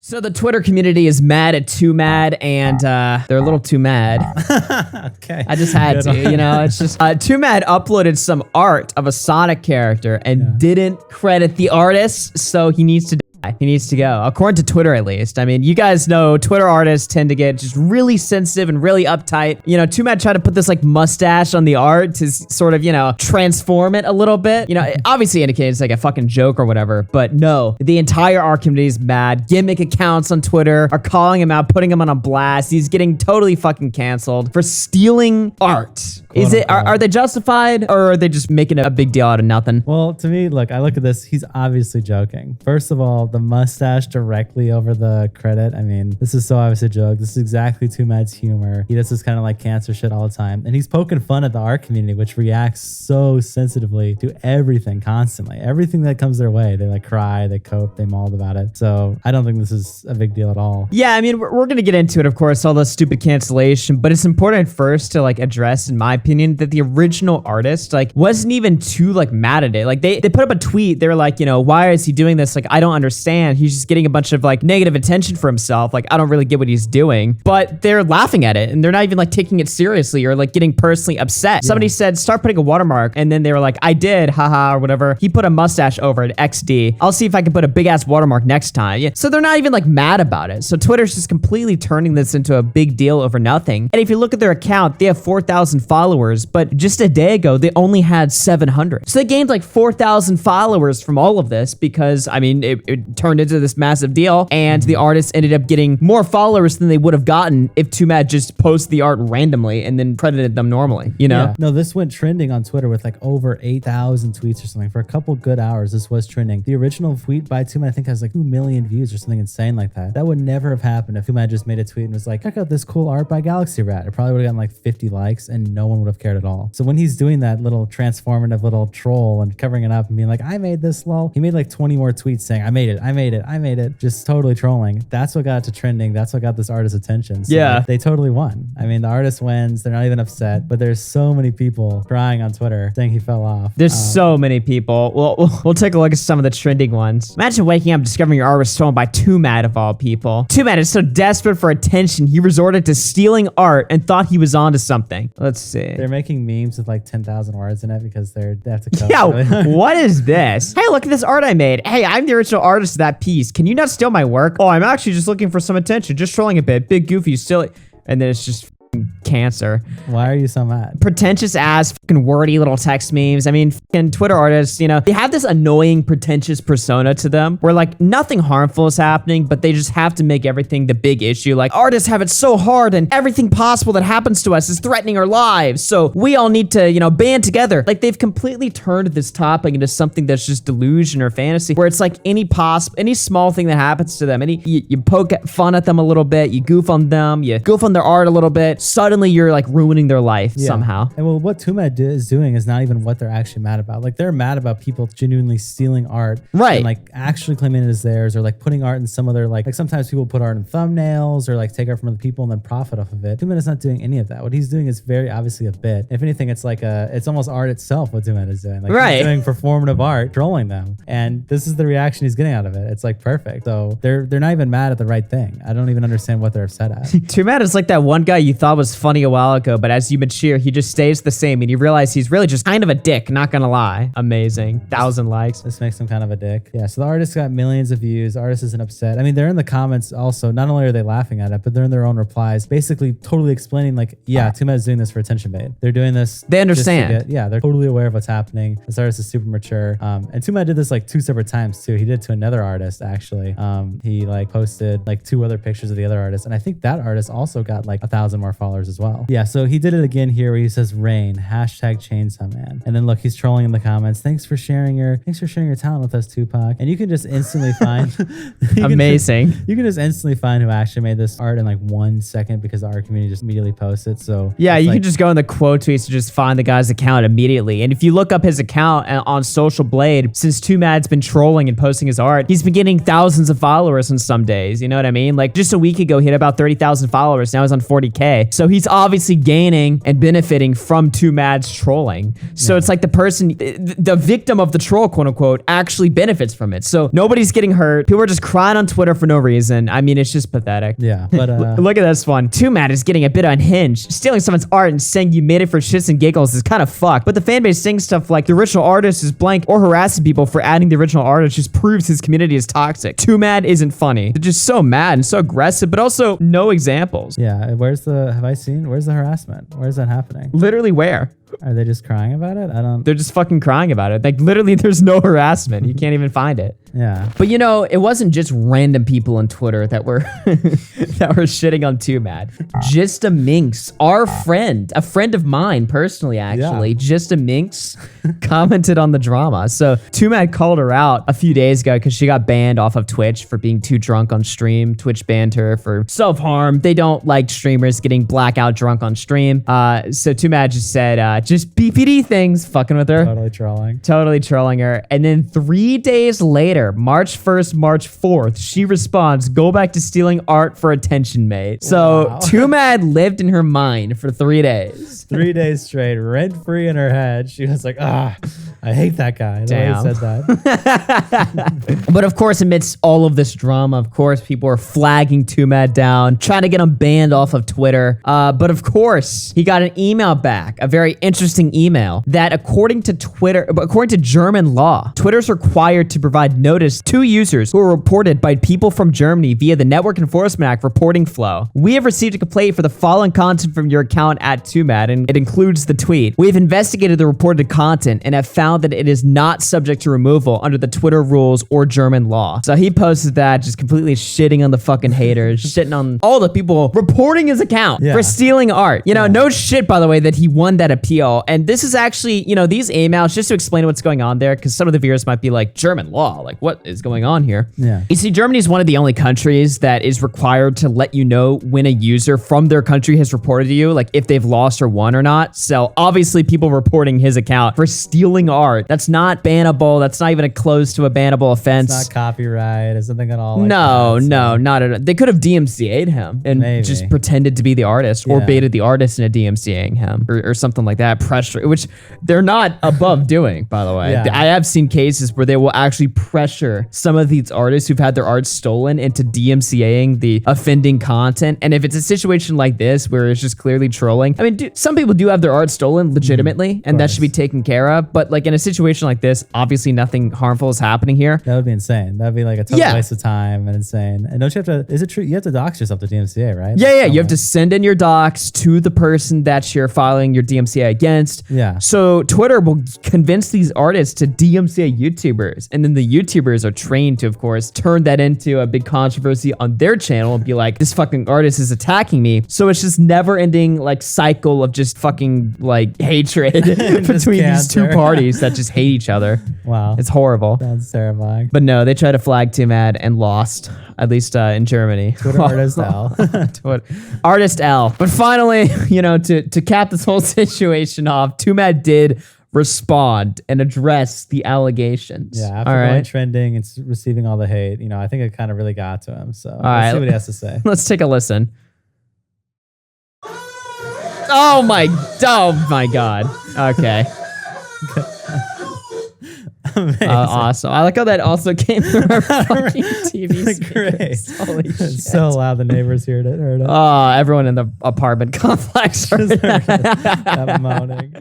So the Twitter community is mad at Twomad, and they're a little too mad. Okay. I just had to, you know, it's just, Twomad uploaded some art of a Sonic character and didn't credit the artist, so he needs to die. He needs to go, according to Twitter at least. I mean, you guys know Twitter artists tend to get just really sensitive and really uptight. You know, Twomad tried to put this like mustache on the art to sort of, you know, transform it a little bit. You know, it obviously indicates like a fucking joke or whatever, but no, the entire art community is mad. Gimmick accounts on Twitter are calling him out, putting him on a blast. He's getting totally fucking canceled for stealing art. Is it, are they justified, or are they just making a big deal out of nothing? Well, to me, look, I look at this, he's obviously joking. First of all, the mustache directly over the credit. I mean, this is so obviously a joke. This is exactly Twomad's humor. He does this kind of like cancer shit all the time. And he's poking fun at the art community, which reacts so sensitively to everything constantly. Everything that comes their way. They like cry, they cope, they mauled about it. So I don't think this is a big deal at all. Yeah, I mean, we're going to get into it, of course, all the stupid cancellation, but it's important first to like address, in my opinion, that the original artist like wasn't even too like mad at it. Like they put up a tweet. They were like, you know, why is he doing this? Like, I don't understand. He's just getting a bunch of like negative attention for himself. Like, I don't really get what he's doing, but they're laughing at it and they're not even like taking it seriously or like getting personally upset. Yeah. Somebody said, start putting a watermark. And then they were like, I did, haha, or whatever. He put a mustache over it, XD. I'll see if I can put a big ass watermark next time. Yeah. So they're not even like mad about it. So Twitter's just completely turning this into a big deal over nothing. And if you look at their account, they have 4,000 followers, but just a day ago, they only had 700. So they gained like 4,000 followers from all of this because, I mean, it turned into this massive deal, and the artists ended up getting more followers than they would have gotten if Twomad just posted the art randomly and then credited them normally, you know? Yeah. No, this went trending on Twitter with like over 8,000 tweets or something. For a couple good hours, this was trending. The original tweet by Twomad, I think, has like 2 million views or something insane like that. That would never have happened if Twomad just made a tweet and was like, check out this cool art by Galaxy Rat. It probably would have gotten like 50 likes and no one would have cared at all. So when he's doing that little transformative little troll and covering it up and being like, I made this, lol, he made like 20 more tweets saying, I made it, I made it, I made it. Just totally trolling. That's what got it to trending. That's what got this artist's attention. So yeah. They totally won. I mean, the artist wins. They're not even upset, but there's so many people crying on Twitter saying he fell off. There's so many people. We'll take a look at some of the trending ones. Imagine waking up discovering your art was stolen by Twomad of all people. Twomad is so desperate for attention, he resorted to stealing art and thought he was onto something. Let's see. They're making memes with like 10,000 words in it because they have to code. Yeah, what is this? Hey, look at this art I made. Hey, I'm the original artist of that piece. Can you not steal my work? Oh, I'm actually just looking for some attention. Just trolling a bit. Big goofy, silly. And then it's just cancer. Why are you so mad? Pretentious ass fucking wordy little text memes. I mean, fucking Twitter artists, you know, they have this annoying pretentious persona to them where like nothing harmful is happening, but they just have to make everything the big issue. Like, artists have it so hard and everything possible that happens to us is threatening our lives. So we all need to, you know, band together. Like, they've completely turned this topic into something that's just delusion or fantasy, where it's like any small thing that happens to them, you poke fun at them a little bit, you goof on them, you goof on their art a little bit, suddenly you're like ruining their life somehow. And well, what Twomad is doing is not even what they're actually mad about. Like, they're mad about people genuinely stealing art, right? And like actually claiming it as theirs, or like putting art in some other like sometimes people put art in thumbnails or like take art from other people and then profit off of it. Twomad is not doing any of that. What he's doing is very obviously a bit. If anything, it's like it's almost art itself. What Twomad is doing, like, right? He's doing performative art, trolling them, and this is the reaction he's getting out of it. It's like perfect. So they're not even mad at the right thing. I don't even understand what they're upset at. Twomad is like that one guy you thought was funny a while ago, but as you mature, he just stays the same, and you realize he's really just kind of a dick, not gonna lie. Amazing. 1,000 likes. This makes him kind of a dick. Yeah, so the artist got millions of views. The artist isn't upset. I mean, they're in the comments also. Not only are they laughing at it, but they're in their own replies, basically totally explaining like, yeah, Twomad's doing this for attention bait. They're doing this. They understand. They're totally aware of what's happening. This artist is super mature. And Twomad did this like 2 separate times too. He did it to another artist actually. He like posted like 2 other pictures of the other artist, and I think that artist also got like 1,000 more followers as well. Yeah, so he did it again here where he says rain, #Chainsaw Man. And then look, he's trolling in the comments. Thanks for sharing your talent with us, Tupac. And you can just instantly find amazing. You can just instantly find who actually made this art in like 1 second because the art community just immediately posts it. So yeah, you can just go in the quote tweets to just find the guy's account immediately. And if you look up his account on Social Blade, since Twomad's been trolling and posting his art, he's been getting thousands of followers on some days. You know what I mean? Like, just a week ago, he had about 30,000 followers. Now he's on 40K. day. So he's obviously gaining and benefiting from Twomad's trolling. So it's like the person, the victim of the troll, quote unquote, actually benefits from it. So nobody's getting hurt. People are just crying on Twitter for no reason. I mean, it's just pathetic. Yeah, but Look at this one. Twomad is getting a bit unhinged. Stealing someone's art and saying you made it for shits and giggles is kind of fucked. But the fan base saying stuff like the original artist is blank or harassing people for adding the original artist just proves his community is toxic. Twomad isn't funny. They're just so mad and so aggressive, but also no examples. yeah, where's the harassment? Where's that happening? Literally where? Are they just crying about it? I don't. They're just fucking crying about it. Like literally there's no harassment. You can't even find it. Yeah. But you know, it wasn't just random people on Twitter that were that were shitting on Twomad. Just a Minx, our friend, a friend of mine personally, actually, Just a Minx commented on the drama. So Twomad called her out a few days ago because she got banned off of Twitch for being too drunk on stream. Twitch banned her for self-harm. They don't like streamers getting blackout drunk on stream. So Twomad just said, just BPD things, fucking with her. Totally trolling her. And then 3 days later, March 1st, March 4th, she responds, go back to stealing art for attention, mate. So Twomad lived in her mind for 3 days. 3 days straight, rent free in her head. She was like, I hate that guy. Damn. Said that. But of course, amidst all of this drama, of course, people are flagging Twomad down, trying to get him banned off of Twitter. But of course, he got an email back, a very interesting email that according to German law, Twitter's required to provide notice to users who are reported by people from Germany via the Network Enforcement Act reporting flow. We have received a complaint for the following content from your account at Twomad, and it includes the tweet. We have investigated the reported content and have found that it is not subject to removal under the Twitter rules or German law. So he posted that, just completely shitting on the fucking haters, shitting on all the people reporting his account for stealing art. You know, no shit, by the way, that he won that appeal. And this is actually, you know, these emails, just to explain what's going on there, because some of the viewers might be like, German law, like what is going on here? Yeah. You see, Germany is one of the only countries that is required to let you know when a user from their country has reported to you, like if they've lost or won or not. So obviously people reporting his account for stealing art, that's not bannable. That's not even close to a bannable offense. It's not copyright or something at all. Like no, that, no, not at all. They could have DMCA'd him and just pretended to be the artist or baited the artist into DMCAing him or something like that. Pressure, which they're not above doing, by the way. I have seen cases where they will actually pressure some of these artists who've had their art stolen into DMCAing the offending content. And if it's a situation like this where it's just clearly trolling, I mean, some people do have their art stolen legitimately, and that should be taken care of. But like in a situation like this, obviously nothing harmful is happening here. That would be insane. That would be like a total waste of time and insane. And don't you have to, is it true? You have to dox yourself to DMCA, right? Yeah, you have to send in your docs to the person that you're filing your DMCA against. Yeah. So Twitter will convince these artists to DMCA YouTubers, and then the YouTubers are trained to, of course, turn that into a big controversy on their channel and be like, this fucking artist is attacking me. So it's just never ending like cycle of just fucking like hatred between these two parties that just hate each other. Wow. It's horrible. Sounds terrifying. But no, they tried to flag Twomad and lost, at least in Germany. Twitter artist L. Artist L. But finally, you know, to cap this whole situation off, Twomad did respond and address the allegations. Yeah, after going trending and receiving all the hate, you know, I think it kind of really got to him. So let's see what he has to say. Let's take a listen. Oh my God. Okay. Awesome. I like how that also came from our fucking TV speakers. Great. Holy shit. It's so loud the neighbors heard it. Everyone in the apartment complex heard that moaning.